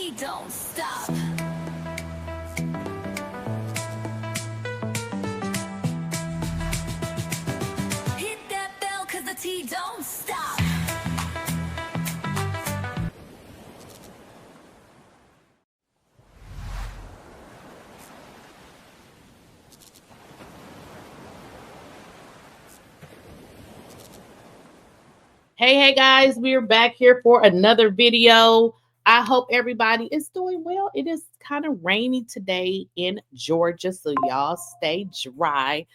tea don't stop. Hit that bell cause the tea don't stop. Hey guys, we're back here for another video. I hope everybody is doing well. It is kind of rainy today in Georgia, so y'all stay dry.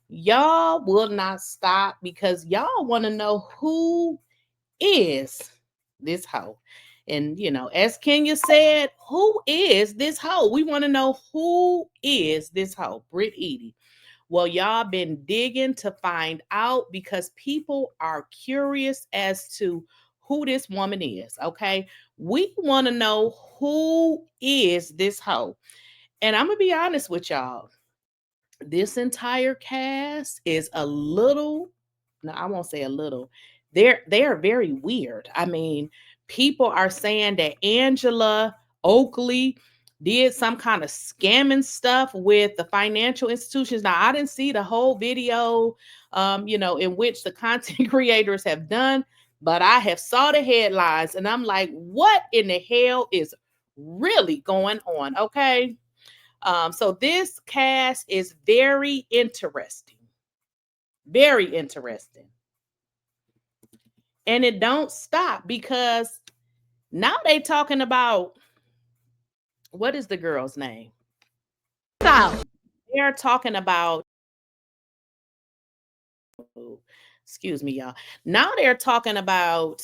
Y'all will not stop because y'all want to know who is this hoe. And as Kenya said, who is this hoe? We want to know who is this hoe, Britt Eady. Well, y'all been digging to find out because people are curious as to who this woman is, okay? We want to know who is this hoe. And I'm going to be honest with y'all. This entire cast is a little, no, I won't say a little. They are very weird. I mean, people are saying that Angela Oakley did some kind of scamming stuff with the financial institutions. Now, I didn't see the whole video, in which the content creators have done, but I have saw the headlines and I'm like, what in the hell is really going on? Okay. So this cast is very interesting. Very interesting. And it don't stop because now they talking about, what is the girl's name? They're talking about, excuse me, y'all. Now they're talking about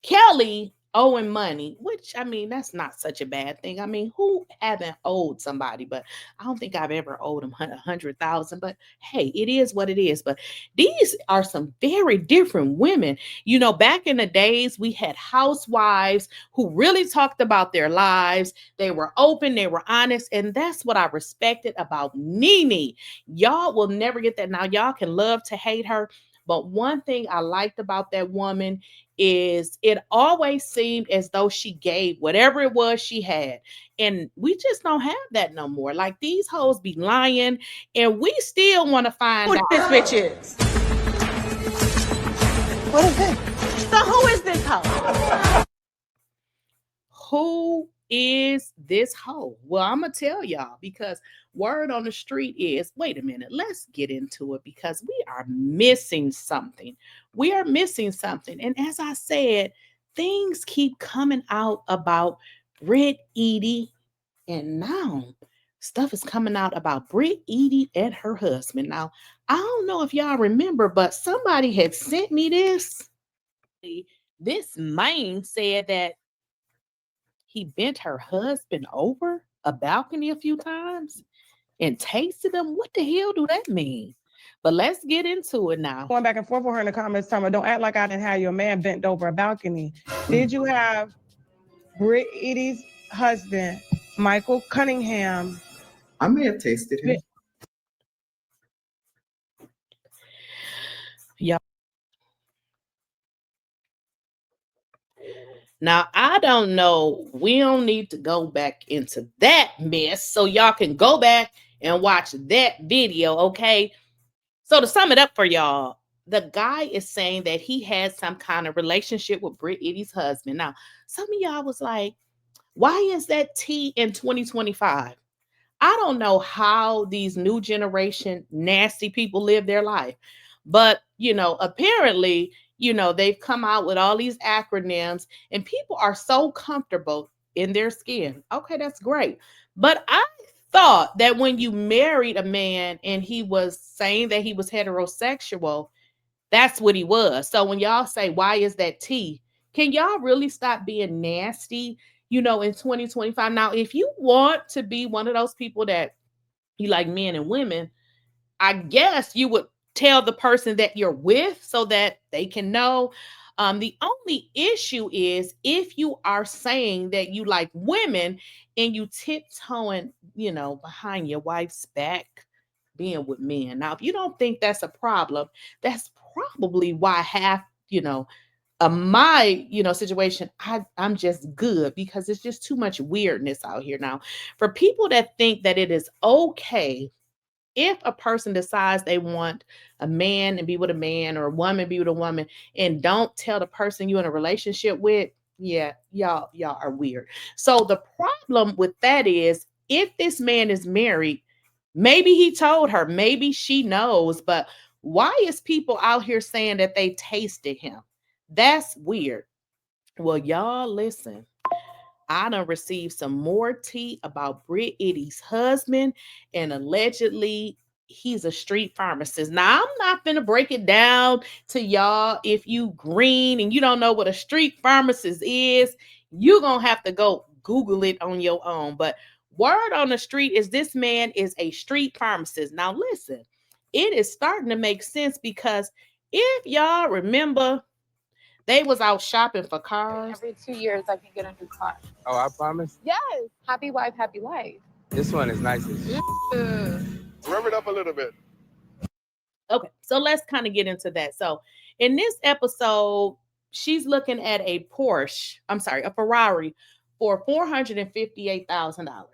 Kelly owing money, which I mean, that's not such a bad thing. I mean, who haven't owed somebody? But I don't think I've ever owed them 100,000. But hey, it is what it is. But these are some very different women. Back in the days, we had housewives who really talked about their lives. They were open, they were honest, and that's what I respected about Nene. Y'all will never get that. Now, y'all can love to hate her. But one thing I liked about that woman is it always seemed as though she gave whatever it was she had. And we just don't have that no more. Like, these hoes be lying and we still want to find out who this bitch is. What is it? So who is this hoe? Who is this hoe? Well, I'm going to tell y'all because word on the street is, wait a minute, let's get into it because we are missing something. We are missing something. And as I said, things keep coming out about Britt Eady. And now stuff is coming out about Britt Eady and her husband. Now, I don't know if y'all remember, but somebody had sent me this. This man said that he bent her husband over a balcony a few times and tasted him. What the hell do that mean? But let's get into it now. Going back and forth with her in the comments, talking about, don't act like I didn't have your man bent over a balcony. Did you have Britt Eady's husband, Michael Cunningham? I may have tasted him. Yeah. Now, I don't know. We don't need to go back into that mess. So y'all can go back and watch that video, okay? So to sum it up for y'all, the guy is saying that he had some kind of relationship with Britt Eady's husband. Now, some of y'all was like, why is that tea in 2025? I don't know how these new generation nasty people live their life. But, apparently, they've come out with all these acronyms and people are so comfortable in their skin. Okay, that's great. But I thought that when you married a man and he was saying that he was heterosexual, that's what he was. So when y'all say, why is that tea? Can y'all really stop being nasty, in 2025? Now, if you want to be one of those people that you like men and women, I guess you would tell the person that you're with so that they can know. The only issue is if you are saying that you like women and you tiptoeing, behind your wife's back, being with men. Now, if you don't think that's a problem, that's probably why half, my, situation, I'm just good because it's just too much weirdness out here now. For people that think that it is okay if a person decides they want a man and be with a man or a woman be with a woman and don't tell the person you're in a relationship with, yeah, y'all are weird. So the problem with that is if this man is married, maybe he told her, maybe she knows, but why is people out here saying that they tasted him? That's weird. Well, y'all listen. I done received some more tea about Britt Eady's husband, and allegedly he's a street pharmacist. Now, I'm not going to break it down to y'all. If you green and you don't know what a street pharmacist is, you're going to have to go Google it on your own. But word on the street is this man is a street pharmacist. Now, listen, it is starting to make sense because if y'all remember, they was out shopping for cars. Every 2 years, I can get a new car. Oh, I promise? Yes. Happy wife, happy life. This one is nicest. Rev it up a little bit. Okay, so let's kind of get into that. So in this episode, she's looking at a Ferrari for $458,000.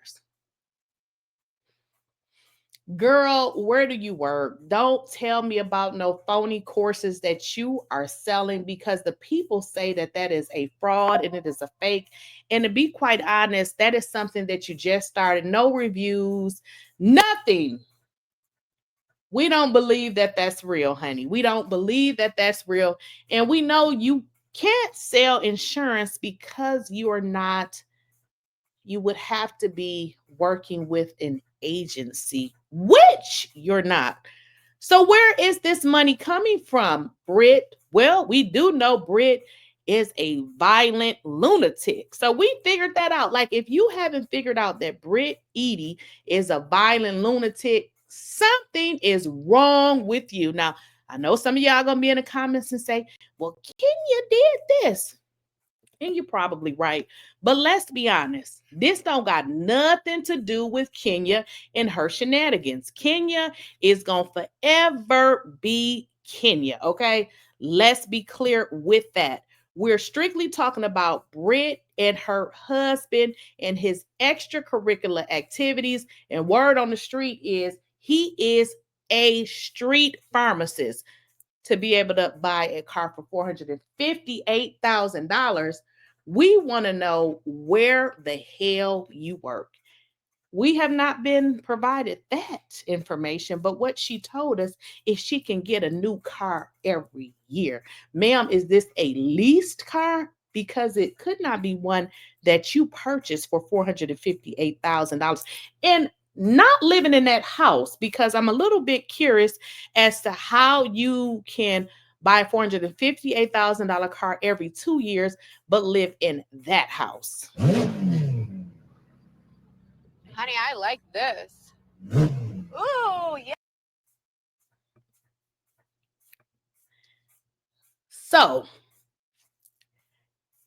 Girl, where do you work? Don't tell me about no phony courses that you are selling, because the people say that that is a fraud and it is a fake. And to be quite honest, that is something that you just started. No reviews, nothing. We don't believe that that's real, honey. We don't believe that that's real. And we know you can't sell insurance because you would have to be working with an agency, which you're not. So where is this money coming from, Britt? Well, we do know Britt is a violent lunatic. So we figured that out. Like, if you haven't figured out that Britt Eady is a violent lunatic, something is wrong with you. Now, I know some of y'all gonna be in the comments and say, well, Kenya did this. And you're probably right. But let's be honest. This don't got nothing to do with Kenya and her shenanigans. Kenya is going to forever be Kenya, okay? Let's be clear with that. We're strictly talking about Britt and her husband and his extracurricular activities. And word on the street is he is a street pharmacist. To be able to buy a car for $458,000, we want to know where the hell you work. We have not been provided that information, but what she told us is she can get a new car every year. Ma'am, is this a leased car? Because it could not be one that you purchased for $458,000. And not living in that house, because I'm a little bit curious as to how you can buy a $458,000 car every 2 years, but live in that house. Honey, I like this. Ooh, yeah. So,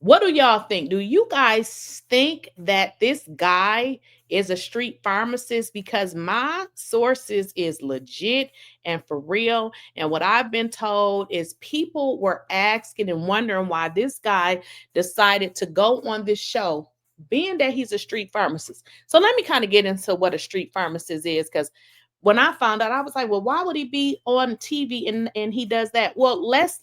what do y'all think? Do you guys think that this guy is a street pharmacist? Because my sources is legit and for real. And what I've been told is people were asking and wondering why this guy decided to go on this show, being that he's a street pharmacist. So let me kind of get into what a street pharmacist is, because when I found out, I was like, well, why would he be on TV and he does that? Well, let's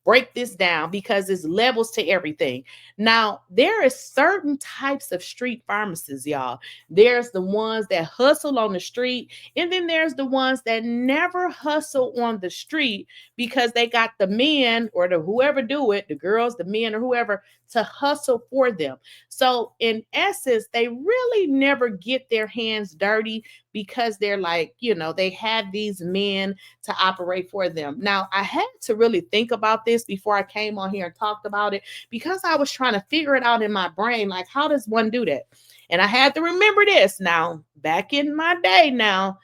break this down, because there's levels to everything. Now, there is certain types of street pharmacists, y'all. There's the ones that hustle on the street, and then there's the ones that never hustle on the street because they got the men or the whoever do it, the girls, the men, or whoever, to hustle for them. So in essence, they really never get their hands dirty because they're like, they have these men to operate for them. Now, I had to really think about this before I came on here and talked about it, because I was trying to figure it out in my brain, like, how does one do that? And I had to remember this. Now, back in my day now,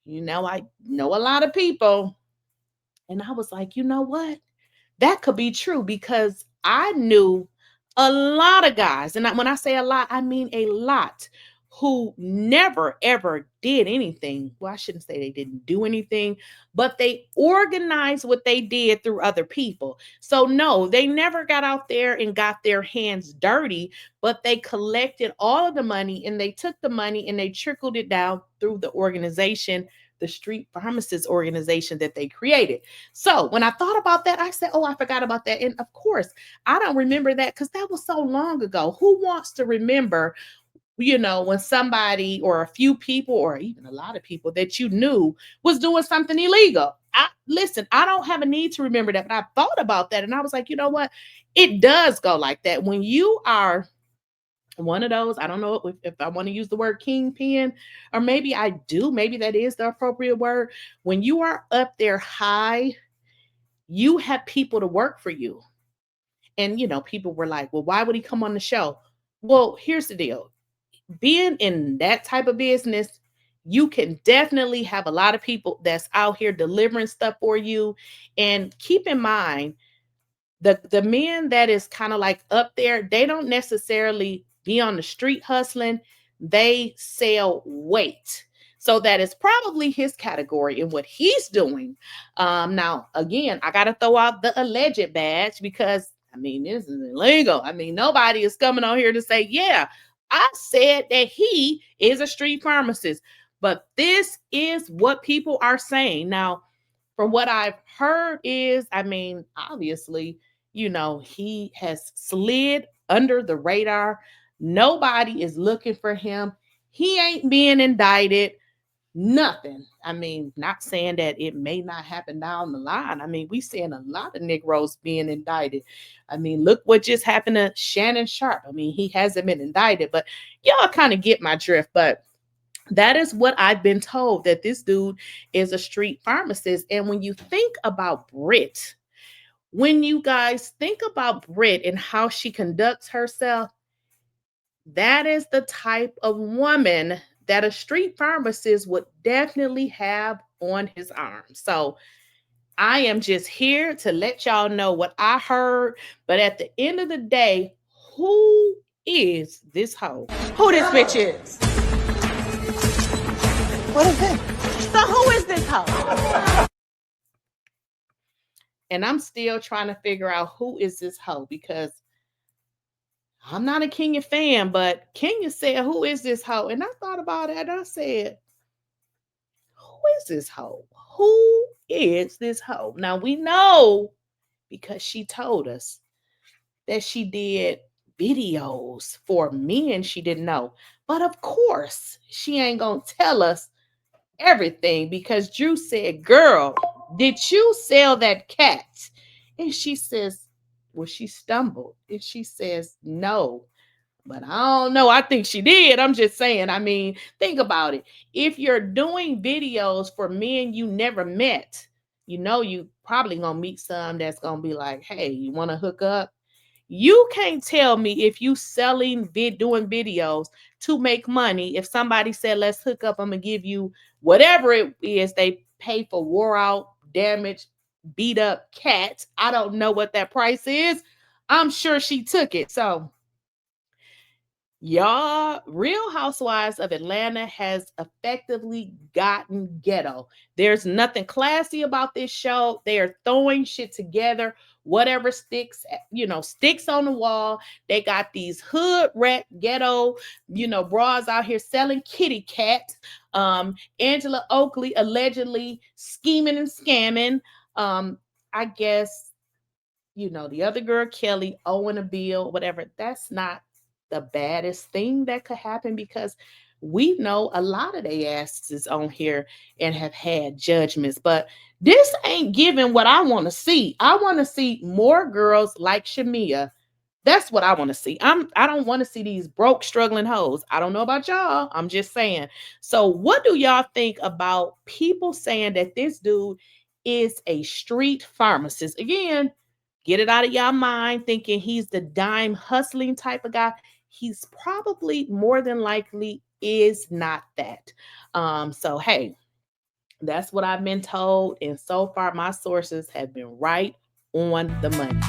I know a lot of people, and I was like, you know what? That could be true, because I knew a lot of guys, and when I say a lot, I mean a lot, who never ever did anything. Well, I shouldn't say they didn't do anything, but they organized what they did through other people. So no, they never got out there and got their hands dirty, but they collected all of the money and they took the money and they trickled it down through the organization, the Street Pharmacist organization that they created. So when I thought about that, I said, oh, I forgot about that. And of course, I don't remember that because that was so long ago. Who wants to remember, when somebody or a few people or even a lot of people that you knew was doing something illegal? Listen, I don't have a need to remember that, but I thought about that and I was like, you know what? It does go like that. When you are one of those, I don't know if I want to use the word kingpin, or maybe I do, maybe that is the appropriate word. When you are up there high, you have people to work for you. And, people were like, well, why would he come on the show? Well, here's the deal. Being in that type of business, you can definitely have a lot of people that's out here delivering stuff for you. And keep in mind, the men that is kind of like up there, they don't necessarily be on the street hustling. They sell weight. So that is probably his category and what he's doing. Now, again, I got to throw out the alleged badge because, this is illegal. Nobody is coming on here to say, yeah, I said that he is a street pharmacist. But this is what people are saying. Now, from what I've heard is, obviously, he has slid under the radar. Nobody is looking for him. He ain't being indicted. Nothing. Not saying that it may not happen down the line. We seeing a lot of Negroes being indicted. Look what just happened to Shannon Sharp. He hasn't been indicted, but y'all kind of get my drift. But that is what I've been told, that this dude is a street pharmacist. And when you think about Britt, when you guys think about Britt and how she conducts herself, that is the type of woman that a street pharmacist would definitely have on his arm. So I am just here to let y'all know what I heard. But at the end of the day, who is this hoe? Who this bitch is? What is it? So who is this hoe? And I'm still trying to figure out who is this hoe, because I'm not a Kenya fan, but Kenya said, who is this hoe? And I thought about it and I said, who is this hoe? Who is this hoe? Now we know, because she told us that she did videos for men she didn't know. But of course, she ain't gonna tell us everything, because Drew said, girl, did you sell that cat? And she says, well, she stumbled. And she says, no, but I don't know. I think she did. I'm just saying. Think about it. If you're doing videos for men you never met, you probably gonna meet some that's gonna be like, hey, you want to hook up? You can't tell me if you doing videos to make money. If somebody said, let's hook up, I'm gonna give you whatever it is they pay for wore out, damaged, beat up cats. I don't know what that price is. I'm sure she took it. So y'all, Real Housewives of Atlanta has effectively gotten ghetto. There's nothing classy about this show. They are throwing shit together. Whatever sticks, sticks on the wall. They got these hood rat ghetto, bras out here selling kitty cat. Angela Oakley allegedly scheming and scamming. I guess, the other girl, Kelly, owing a bill, whatever. That's not the baddest thing that could happen, because we know a lot of their asses on here and have had judgments, but this ain't giving what I want to see. I want to see more girls like Shamea. That's what I want to see. I don't want to see these broke, struggling hoes. I don't know about y'all. I'm just saying. So what do y'all think about people saying that this dude is a street pharmacist? Again, get it out of y'all mind thinking he's the dime hustling type of guy. He's probably, more than likely, is not that. So, hey, that's what I've been told. And so far, my sources have been right on the money.